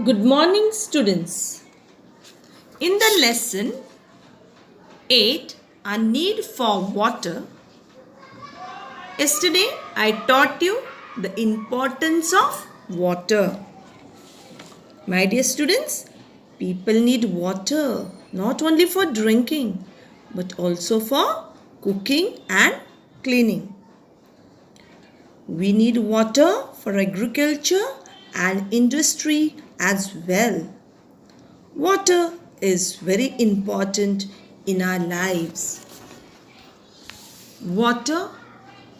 Good morning, students. In the lesson 8, a need for water, yesterday I taught you the importance of water. My dear students, people need water not only for drinking but also for cooking and cleaning. We need water for agriculture and industry as well. Water is very important in our lives. Water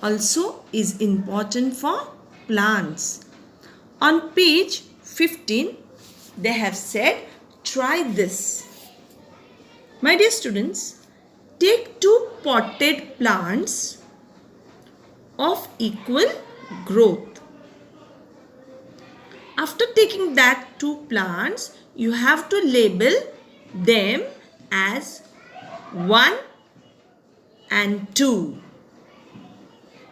also is important for plants. On page 15, they have said, try this. My dear students, take 2 potted plants of equal growth. After taking that 2 plants, you have to label them as 1 and 2.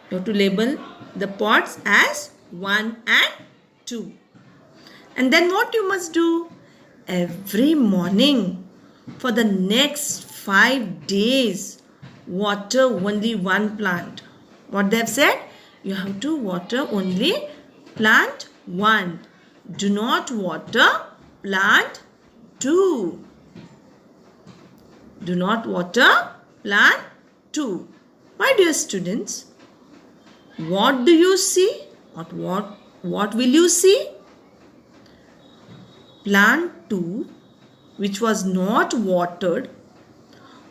You have to label the pots as 1 and 2. And then what you must do? Every morning for the next 5 days, water only 1 plant. What they have said? You have to water only plant 1. Do not water plant 2. Do not water plant 2. My dear students, what do you see? What will you see? Plant 2, which was not watered,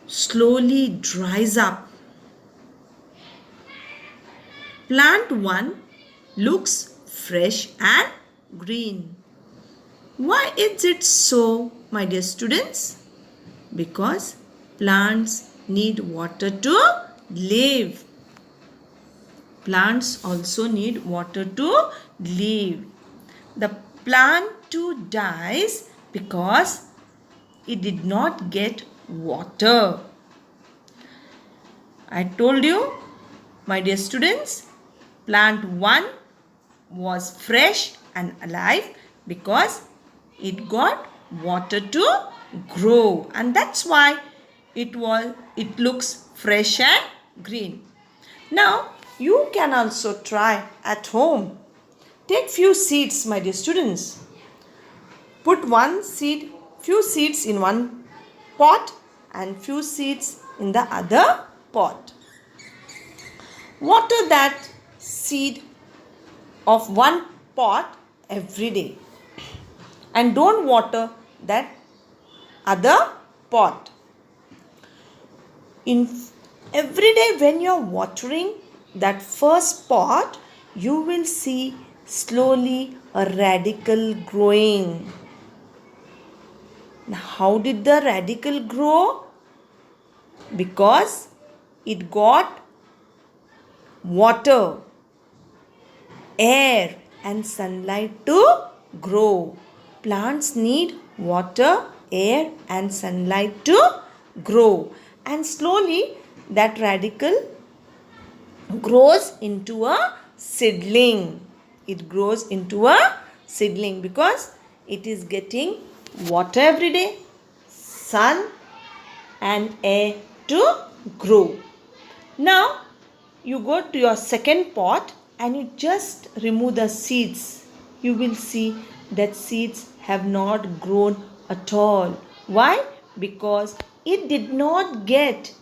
slowly dries up. Plant 1 looks fresh and green. Why is it so, my dear students? Because plants need water to live. Plants also need water to live. The plant 2 dies because it did not get water. I told you, my dear students, plant 1 was fresh and alive because it got water to grow, and that's why it looks fresh and green. Now you can also try at home. Take few seeds, my dear students. Put few seeds in one pot and few seeds in the other pot. Water that seed of one pot every day and don't water that other pot. Every day when you are watering that first pot, you will see slowly a radical growing. Now, how did the radical grow? Because it got water, air and sunlight to grow. Plants need water, air and sunlight to grow, and slowly that radical grows into a seedling. It grows into a seedling because it is getting water every day, sun and air to grow. Now you go to your second pot and you just remove the seeds. You will see that seeds have not grown at all. Why? Because it did not get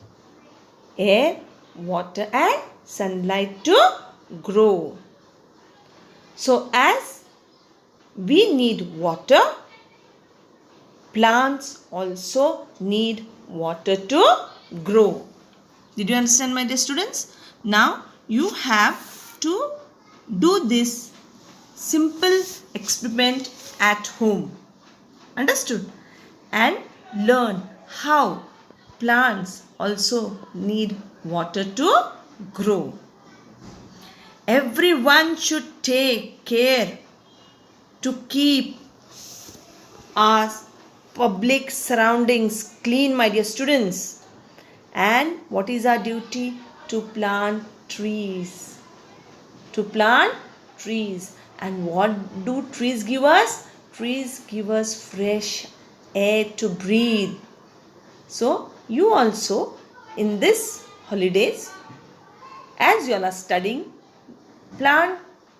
air, water and sunlight to grow. So as we need water, plants also need water to grow. Did you understand, my dear students? Now you have to do this simple experiment at home. Understood? And learn how plants also need water to grow. Everyone should take care to keep our public surroundings clean, my dear students. And what is our duty? To plant trees. To plant trees. And what do trees give us? trees give us fresh air to breathe. So you also in this holidays, as you all are studying, plant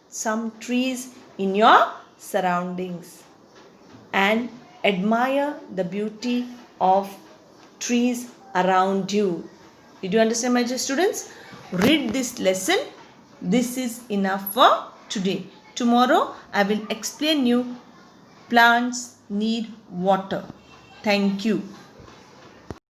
some trees in your surroundings and admire the beauty of trees around you. Did you understand, my dear students? Read this lesson. This is enough for today. Tomorrow I will explain you plants need water. Thank you.